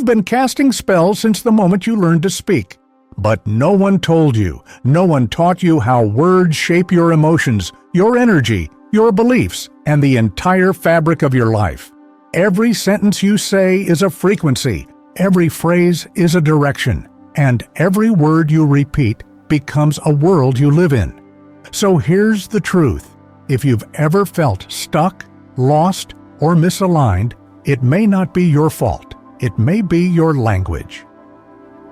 You've been casting spells since the moment you learned to speak. But no one told you, no one taught you how words shape your emotions, your energy, your beliefs, and the entire fabric of your life. Every sentence you say is a frequency, every phrase is a direction, and every word you repeat becomes a world you live in. So here's the truth. If you've ever felt stuck, lost, or misaligned, it may not be your fault. It may be your language.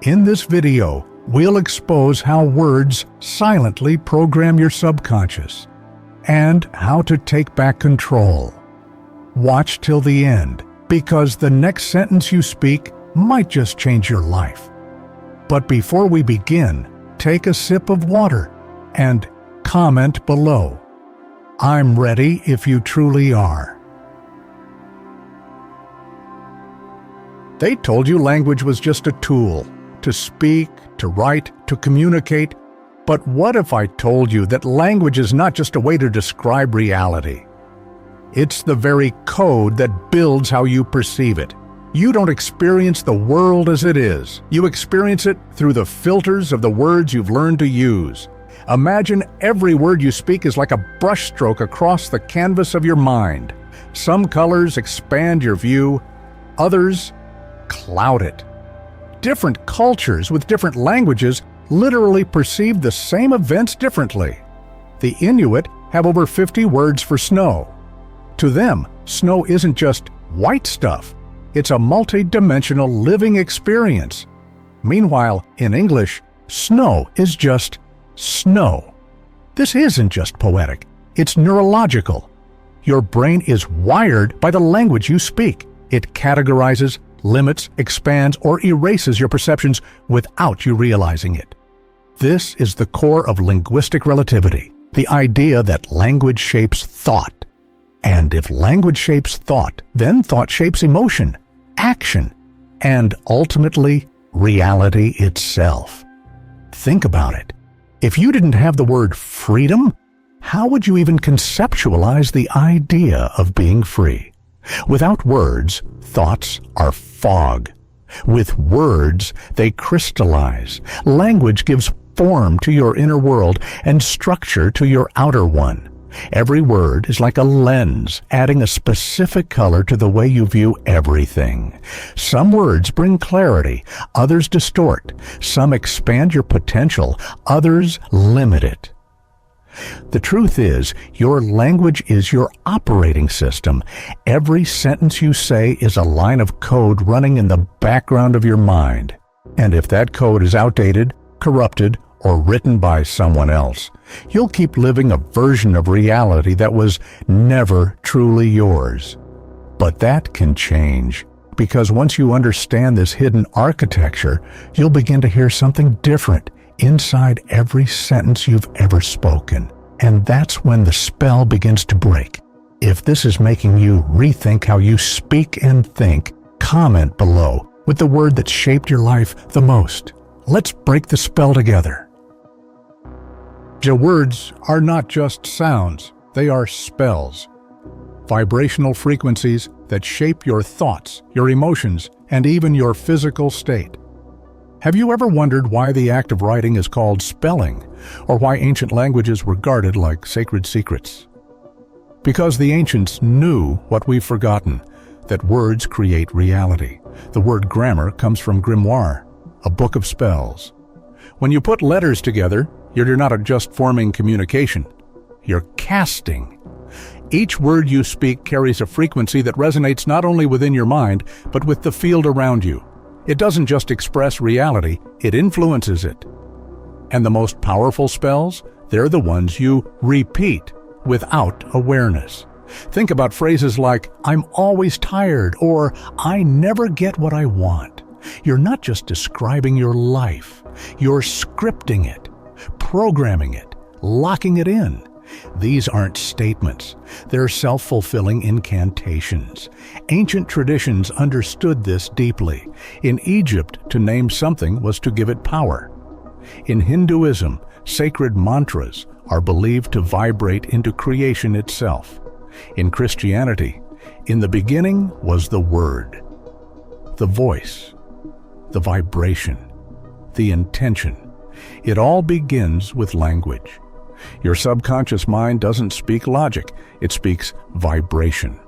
In this video, we'll expose how words silently program your subconscious and how to take back control. Watch till the end, because the next sentence you speak might just change your life. But before we begin, take a sip of water and comment below. I'm ready if you truly are. They told you language was just a tool to speak, to write, to communicate. But what if I told you that language is not just a way to describe reality? It's the very code that builds how you perceive it. You don't experience the world as it is. You experience it through the filters of the words you've learned to use. Imagine every word you speak is like a brushstroke across the canvas of your mind. Some colors expand your view, others cloud it. Different cultures with different languages literally perceive the same events differently. The Inuit have over 50 words for snow. To them, snow isn't just white stuff. It's a multi-dimensional living experience. Meanwhile, in English, snow is just snow. This isn't just poetic. It's neurological. Your brain is wired by the language you speak. It categorizes, limits, expands, or erases your perceptions without you realizing it. This is the core of linguistic relativity, the idea that language shapes thought. And if language shapes thought, then thought shapes emotion, action, and ultimately, reality itself. Think about it. If you didn't have the word freedom, how would you even conceptualize the idea of being free? Without words, thoughts are fog. With words, they crystallize. Language gives form to your inner world and structure to your outer one. Every word is like a lens, adding a specific color to the way you view everything. Some words bring clarity, others distort. Some expand your potential, others limit it. The truth is, your language is your operating system. Every sentence you say is a line of code running in the background of your mind. And if that code is outdated, corrupted, or written by someone else, you'll keep living a version of reality that was never truly yours. But that can change, because once you understand this hidden architecture, you'll begin to hear something different inside every sentence you've ever spoken. And that's when the spell begins to break. If this is making you rethink how you speak and think, comment below with the word that shaped your life the most. Let's break the spell together. Your words are not just sounds, they are spells. Vibrational frequencies that shape your thoughts, your emotions, and even your physical state. Have you ever wondered why the act of writing is called spelling, or why ancient languages were guarded like sacred secrets? Because the ancients knew what we've forgotten, that words create reality. The word grammar comes from grimoire, a book of spells. When you put letters together, you're not just forming communication, you're casting. Each word you speak carries a frequency that resonates not only within your mind, but with the field around you. It doesn't just express reality, it influences it. And the most powerful spells, they're the ones you repeat without awareness. Think about phrases like, "I'm always tired," or "I never get what I want." You're not just describing your life, you're scripting it, programming it, locking it in. These aren't statements. They're self-fulfilling incantations. Ancient traditions understood this deeply. In Egypt, to name something was to give it power. In Hinduism, sacred mantras are believed to vibrate into creation itself. In Christianity, in the beginning was the Word, the voice, the vibration, the intention. It all begins with language. Your subconscious mind doesn't speak logic, it speaks vibration.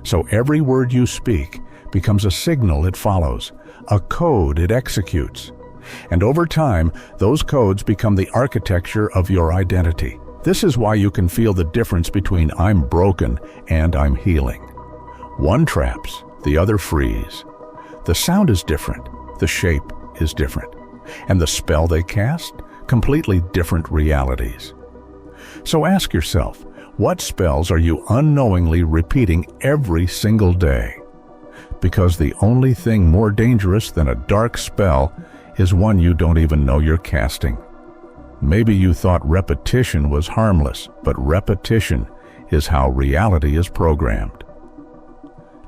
So every word you speak becomes a signal it follows, a code it executes. And over time, those codes become the architecture of your identity. This is why you can feel the difference between I'm broken and I'm healing. One traps, the other frees. The sound is different, the shape is different. And the spell they cast, completely different realities. So ask yourself, what spells are you unknowingly repeating every single day? Because the only thing more dangerous than a dark spell is one you don't even know you're casting. Maybe you thought repetition was harmless, but repetition is how reality is programmed.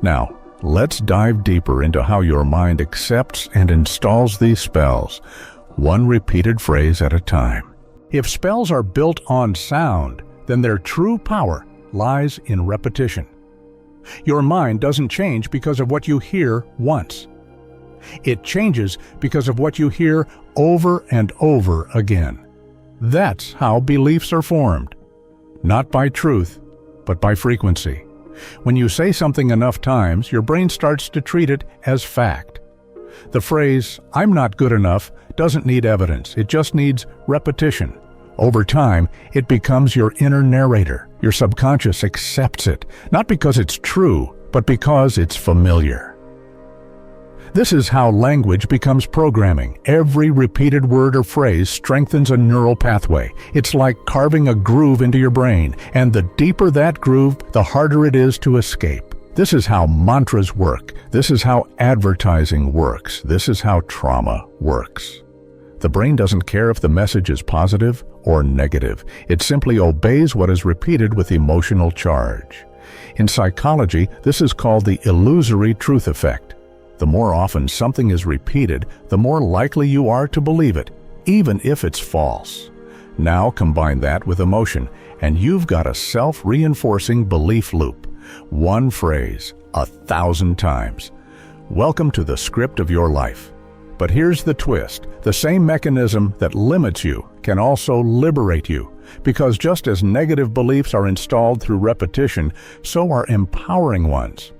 Now, let's dive deeper into how your mind accepts and installs these spells, one repeated phrase at a time. If spells are built on sound, then their true power lies in repetition. Your mind doesn't change because of what you hear once. It changes because of what you hear over and over again. That's how beliefs are formed. Not by truth, but by frequency. When you say something enough times, your brain starts to treat it as fact. The phrase, "I'm not good enough," doesn't need evidence, it just needs repetition. Over time, it becomes your inner narrator. Your subconscious accepts it, not because it's true, but because it's familiar. This is how language becomes programming. Every repeated word or phrase strengthens a neural pathway. It's like carving a groove into your brain, and the deeper that groove, the harder it is to escape. This is how mantras work. This is how advertising works. This is how trauma works. The brain doesn't care if the message is positive or negative. It simply obeys what is repeated with emotional charge. In psychology, this is called the illusory truth effect. The more often something is repeated, the more likely you are to believe it, even if it's false. Now combine that with emotion, and you've got a self-reinforcing belief loop. One phrase, 1,000 times. Welcome to the script of your life. But here's the twist. The same mechanism that limits you can also liberate you, because just as negative beliefs are installed through repetition, so are empowering ones.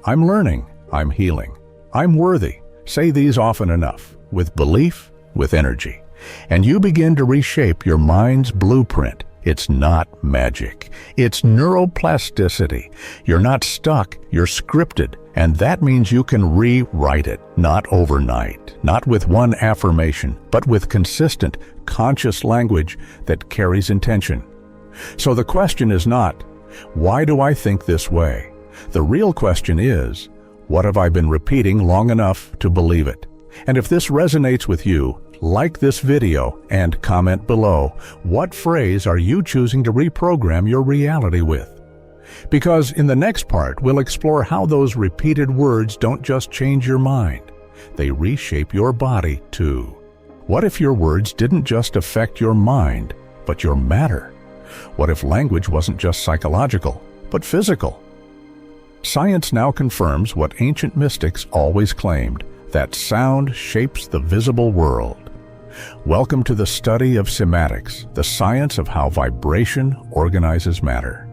I'm learning, I'm healing. I'm worthy. Say these often enough, with belief, with energy. And you begin to reshape your mind's blueprint. It's not magic. It's neuroplasticity. You're not stuck, you're scripted. And that means you can rewrite it, not overnight, not with one affirmation, but with consistent, conscious language that carries intention. So the question is not, why do I think this way? The real question is, what have I been repeating long enough to believe it? And if this resonates with you, like this video and comment below. What phrase are you choosing to reprogram your reality with? Because in the next part, we'll explore how those repeated words don't just change your mind. They reshape your body too. What if your words didn't just affect your mind, but your matter? What if language wasn't just psychological, but physical? Science now confirms what ancient mystics always claimed, that sound shapes the visible world. Welcome to the study of Cymatics, the science of how vibration organizes matter.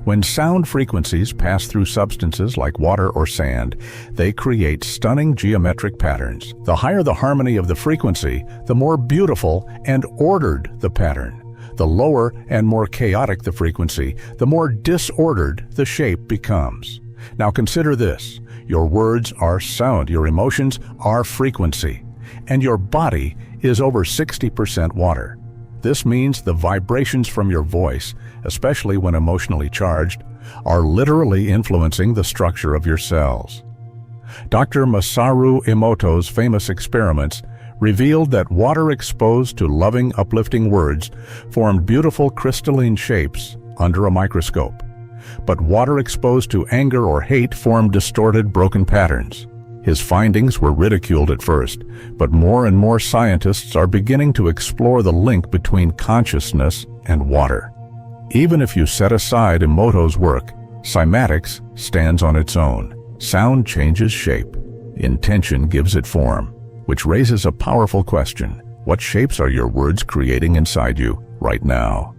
When sound frequencies pass through substances like water or sand, they create stunning geometric patterns. The higher the harmony of the frequency, the more beautiful and ordered the pattern. The lower and more chaotic the frequency, the more disordered the shape becomes. Now consider this. Your words are sound, your emotions are frequency, and your body is over 60% water. This means the vibrations from your voice, especially when emotionally charged, are literally influencing the structure of your cells. Dr. Masaru Emoto's famous experiments revealed that water exposed to loving, uplifting words formed beautiful crystalline shapes under a microscope. But water exposed to anger or hate formed distorted, broken patterns. His findings were ridiculed at first, but more and more scientists are beginning to explore the link between consciousness and water. Even if you set aside Emoto's work, Cymatics stands on its own. Sound changes shape. Intention gives it form. Which raises a powerful question. What shapes are your words creating inside you right now?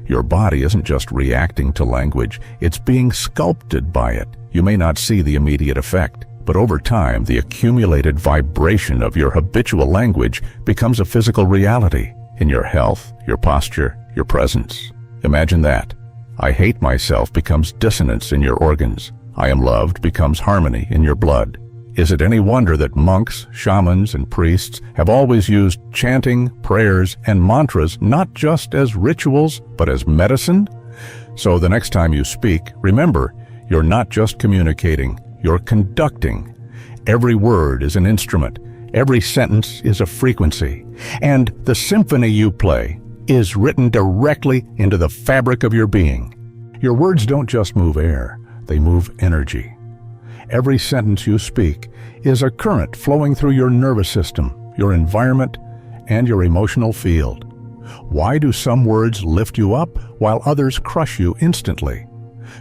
Your body isn't just reacting to language, it's being sculpted by it. You may not see the immediate effect, but over time, the accumulated vibration of your habitual language becomes a physical reality in your health, your posture, your presence. Imagine that. I hate myself becomes dissonance in your organs. I am loved becomes harmony in your blood. Is it any wonder that monks, shamans, and priests have always used chanting, prayers, and mantras not just as rituals, but as medicine? So the next time you speak, remember, you're not just communicating, you're conducting. Every word is an instrument. Every sentence is a frequency. And the symphony you play is written directly into the fabric of your being. Your words don't just move air, they move energy. Every sentence you speak is a current flowing through your nervous system, your environment, and your emotional field. Why do some words lift you up while others crush you instantly?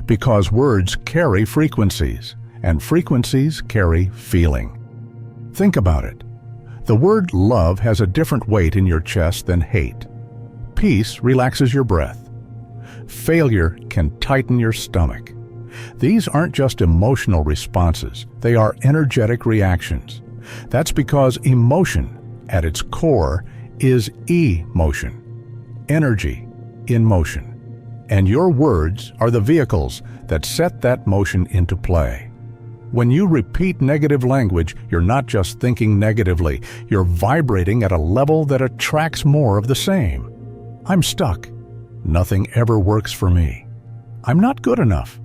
Because words carry frequencies, and frequencies carry feeling. Think about it. The word love has a different weight in your chest than hate. Peace relaxes your breath. Failure can tighten your stomach. These aren't just emotional responses, they are energetic reactions. That's because emotion, at its core, is emotion, energy in motion. And your words are the vehicles that set that motion into play. When you repeat negative language, you're not just thinking negatively, you're vibrating at a level that attracts more of the same. I'm stuck. Nothing ever works for me. I'm not good enough.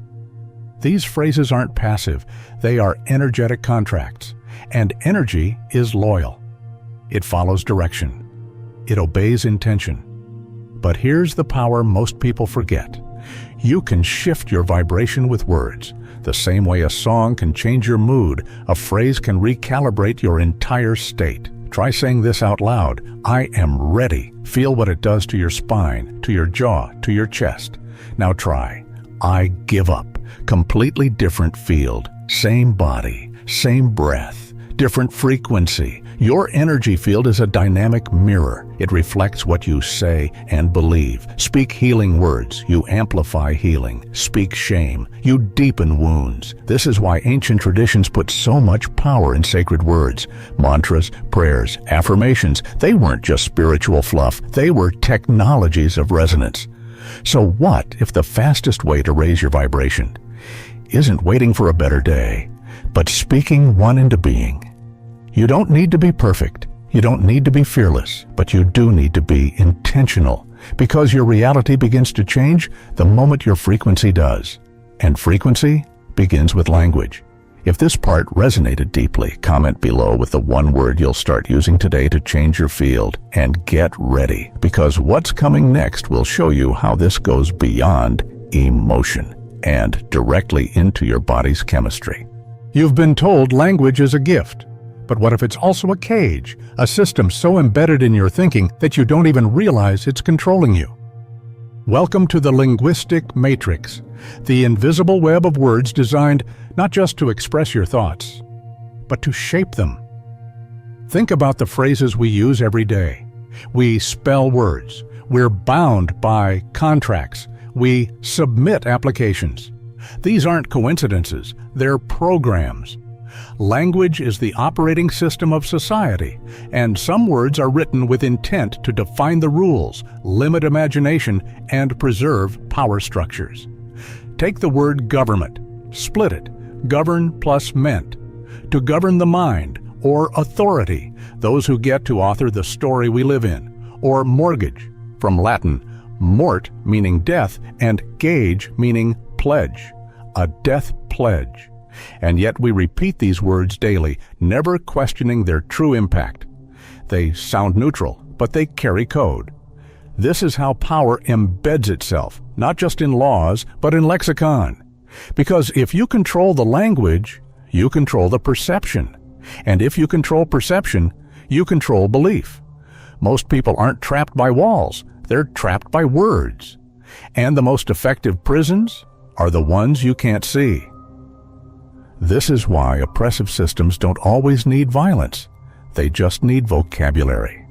These phrases aren't passive, they are energetic contracts. And energy is loyal. It follows direction. It obeys intention. But here's the power most people forget. You can shift your vibration with words. The same way a song can change your mood, a phrase can recalibrate your entire state. Try saying this out loud. I am ready. Feel what it does to your spine, to your jaw, to your chest. Now try. I give up. Completely different field, same body, same breath, different frequency. Your energy field is a dynamic mirror. It reflects what you say and believe. Speak healing words, you amplify healing. Speak shame, you deepen wounds. This is why ancient traditions put so much power in sacred words. Mantras, prayers, affirmations, they weren't just spiritual fluff, they were technologies of resonance. So what if the fastest way to raise your vibration isn't waiting for a better day, but speaking one into being? You don't need to be perfect. You don't need to be fearless, but you do need to be intentional, because your reality begins to change the moment your frequency does. And frequency begins with language. If this part resonated deeply, comment below with the one word you'll start using today to change your field. And get ready, because what's coming next will show you how this goes beyond emotion and directly into your body's chemistry. You've been told language is a gift. But what if it's also a cage, a system so embedded in your thinking that you don't even realize it's controlling you? Welcome to the linguistic matrix, the invisible web of words designed not just to express your thoughts, but to shape them. Think about the phrases we use every day. We spell words. We're bound by contracts. We submit applications. These aren't coincidences, they're programs. Language is the operating system of society, and some words are written with intent to define the rules, limit imagination, and preserve power structures. Take the word government, split it, govern plus ment. To govern the mind, or authority, those who get to author the story we live in, or mortgage, from Latin, mort meaning death, and gage meaning pledge, a death pledge. And yet we repeat these words daily, never questioning their true impact. They sound neutral, but they carry code. This is how power embeds itself, not just in laws, but in lexicon. Because if you control the language, you control the perception. And if you control perception, you control belief. Most people aren't trapped by walls, they're trapped by words. And the most effective prisons are the ones you can't see. This is why oppressive systems don't always need violence. They just need vocabulary.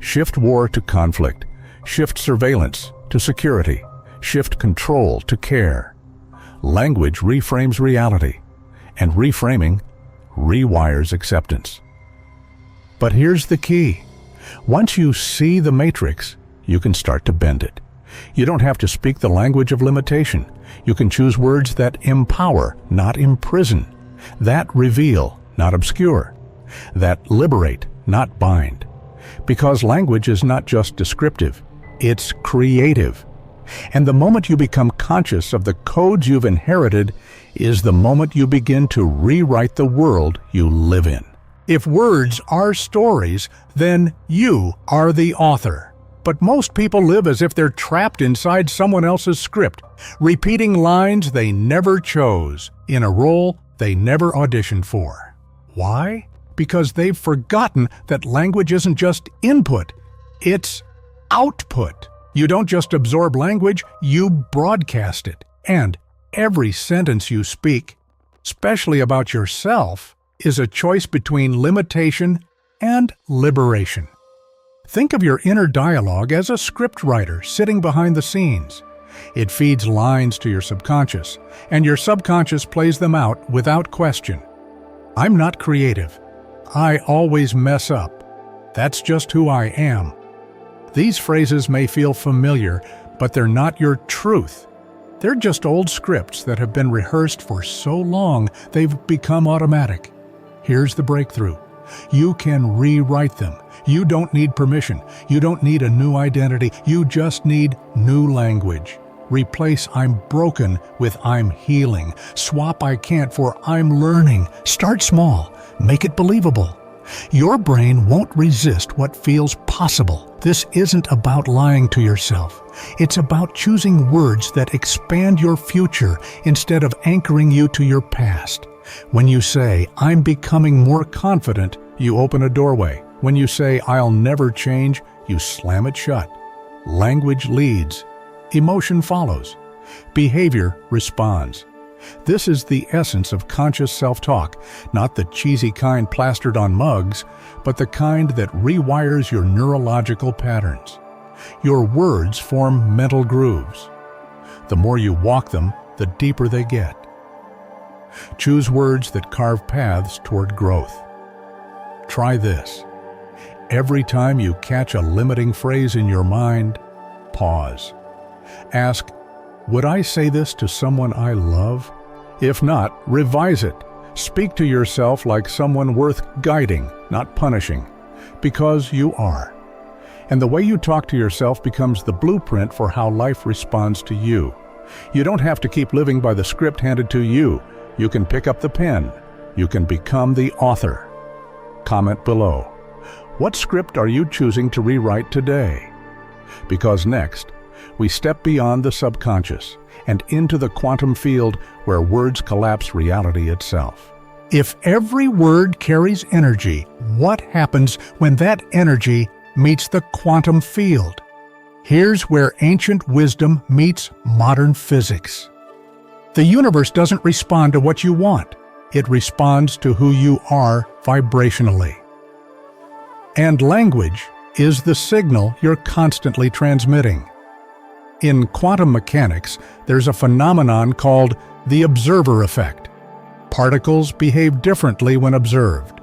Shift war to conflict. Shift surveillance to security. Shift control to care. Language reframes reality, and reframing rewires acceptance. But here's the key. Once you see the matrix, you can start to bend it. You don't have to speak the language of limitation. You can choose words that empower, not imprison, that reveal, not obscure, that liberate, not bind. Because language is not just descriptive, it's creative. And the moment you become conscious of the codes you've inherited is the moment you begin to rewrite the world you live in. If words are stories, then you are the author. But most people live as if they're trapped inside someone else's script, repeating lines they never chose, in a role they never auditioned for. Why? Because they've forgotten that language isn't just input, it's output. You don't just absorb language, you broadcast it. And every sentence you speak, especially about yourself, is a choice between limitation and liberation. Think of your inner dialogue as a scriptwriter sitting behind the scenes. It feeds lines to your subconscious, and your subconscious plays them out without question. I'm not creative. I always mess up. That's just who I am. These phrases may feel familiar, but they're not your truth. They're just old scripts that have been rehearsed for so long they've become automatic. Here's the breakthrough. You can rewrite them. You don't need permission. You don't need a new identity. You just need new language. Replace "I'm broken" with "I'm healing." Swap "I can't" for "I'm learning." Start small. Make it believable. Your brain won't resist what feels possible. This isn't about lying to yourself. It's about choosing words that expand your future instead of anchoring you to your past. When you say, "I'm becoming more confident," you open a doorway. When you say, "I'll never change," you slam it shut. Language leads. Emotion follows. Behavior responds. This is the essence of conscious self-talk, not the cheesy kind plastered on mugs, but the kind that rewires your neurological patterns. Your words form mental grooves. The more you walk them, the deeper they get. Choose words that carve paths toward growth. Try this. Every time you catch a limiting phrase in your mind, pause. Ask, "Would I say this to someone I love?" If not, revise it. Speak to yourself like someone worth guiding, not punishing, because you are. And the way you talk to yourself becomes the blueprint for how life responds to you. You don't have to keep living by the script handed to you. You can pick up the pen. You can become the author. Comment below. What script are you choosing to rewrite today? Because next, we step beyond the subconscious and into the quantum field where words collapse reality itself. If every word carries energy, what happens when that energy meets the quantum field? Here's where ancient wisdom meets modern physics. The universe doesn't respond to what you want. It responds to who you are vibrationally. And language is the signal you're constantly transmitting. In quantum mechanics, there's a phenomenon called the observer effect. Particles behave differently when observed.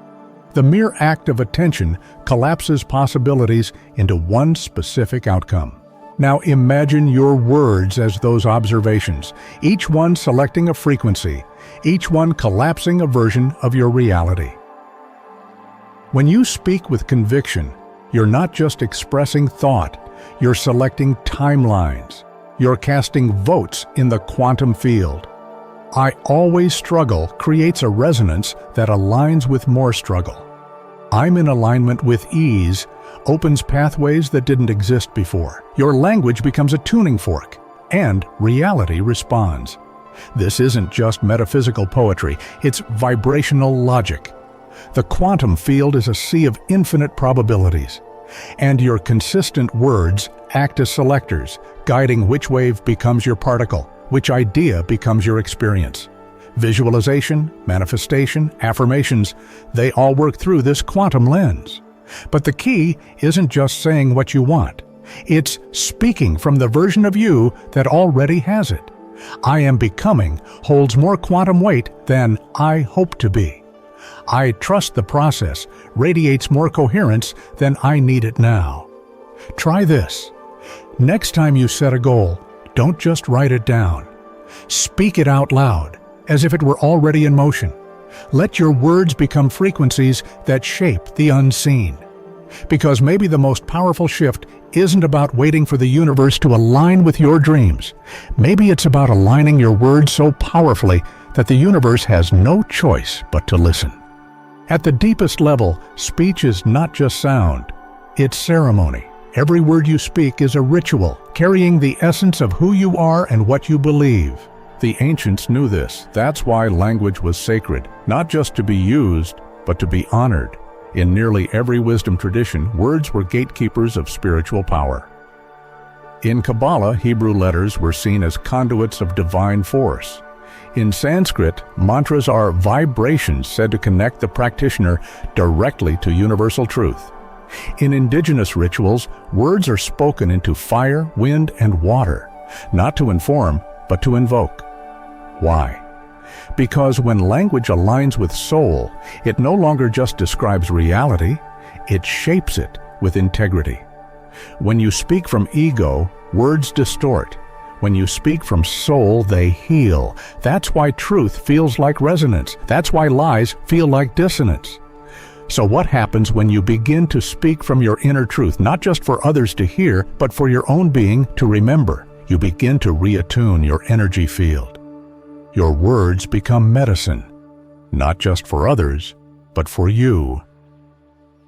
The mere act of attention collapses possibilities into one specific outcome. Now imagine your words as those observations, each one selecting a frequency, each one collapsing a version of your reality. When you speak with conviction, you're not just expressing thought, you're selecting timelines. You're casting votes in the quantum field. "I always struggle" creates a resonance that aligns with more struggle. "I'm in alignment with ease" opens pathways that didn't exist before. Your language becomes a tuning fork, and reality responds. This isn't just metaphysical poetry, it's vibrational logic. The quantum field is a sea of infinite probabilities, and your consistent words act as selectors, guiding which wave becomes your particle, which idea becomes your experience. Visualization, manifestation, affirmations, they all work through this quantum lens. But the key isn't just saying what you want. It's speaking from the version of you that already has it. I am becoming holds more quantum weight than I hope to be. I trust the process radiates more coherence than I need it now. Try this. Next time you set a goal, don't just write it down. Speak it out loud, as if it were already in motion. Let your words become frequencies that shape the unseen. Because maybe the most powerful shift isn't about waiting for the universe to align with your dreams. Maybe it's about aligning your words so powerfully that the universe has no choice but to listen. At the deepest level, speech is not just sound, it's ceremony. Every word you speak is a ritual, carrying the essence of who you are and what you believe. The ancients knew this. That's why language was sacred, not just to be used, but to be honored. In nearly every wisdom tradition, words were gatekeepers of spiritual power. In Kabbalah, Hebrew letters were seen as conduits of divine force. In Sanskrit, mantras are vibrations said to connect the practitioner directly to universal truth. In indigenous rituals, words are spoken into fire, wind, and water, not to inform, but to invoke. Why? Because when language aligns with soul, it no longer just describes reality, it shapes it with integrity. When you speak from ego, words distort. When you speak from soul, they heal. That's why truth feels like resonance. That's why lies feel like dissonance. So what happens when you begin to speak from your inner truth, not just for others to hear, but for your own being to remember? You begin to reattune your energy field. Your words become medicine, not just for others, but for you.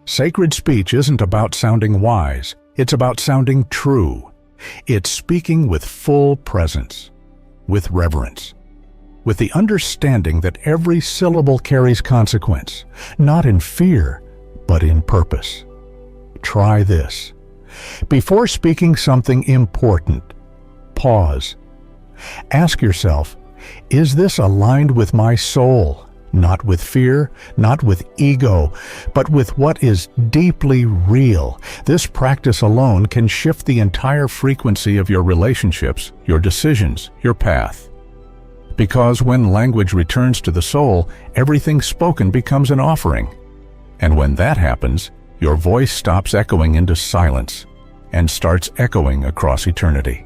Sacred speech isn't about sounding wise, it's about sounding true. It's speaking with full presence, with reverence, with the understanding that every syllable carries consequence, not in fear, but in purpose. Try this. Before speaking something important, pause. Ask yourself, is this aligned with my soul? Not with fear, not with ego, but with what is deeply real. This practice alone can shift the entire frequency of your relationships, your decisions, your path. Because when language returns to the soul, everything spoken becomes an offering. And when that happens, your voice stops echoing into silence and starts echoing across eternity.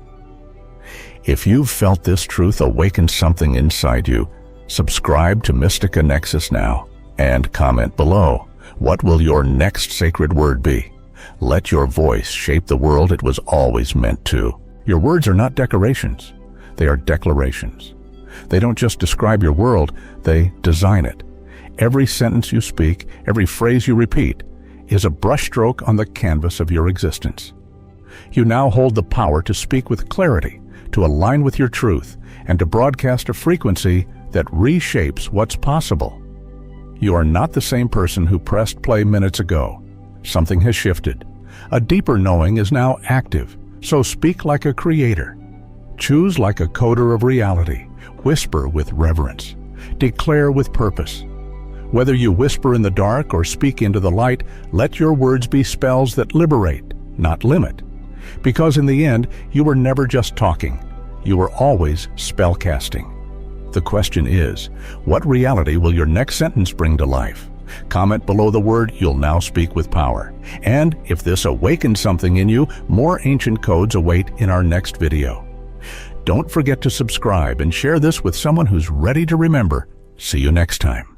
If you've felt this truth awaken something inside you, subscribe to Mystica Nexus now and comment below. What will your next sacred word be? Let your voice shape the world it was always meant to. Your words are not decorations, they are declarations. They don't just describe your world, they design it. Every sentence you speak, every phrase you repeat, is a brushstroke on the canvas of your existence. You now hold the power to speak with clarity, to align with your truth, and to broadcast a frequency that reshapes what's possible. You are not the same person who pressed play minutes ago. Something has shifted. A deeper knowing is now active, so speak like a creator. Choose like a coder of reality. Whisper with reverence. Declare with purpose. Whether you whisper in the dark or speak into the light, let your words be spells that liberate, not limit. Because in the end, you were never just talking. You were always spellcasting. The question is, what reality will your next sentence bring to life? Comment below the word you'll now speak with power. And if this awakens something in you, more ancient codes await in our next video. Don't forget to subscribe and share this with someone who's ready to remember. See you next time.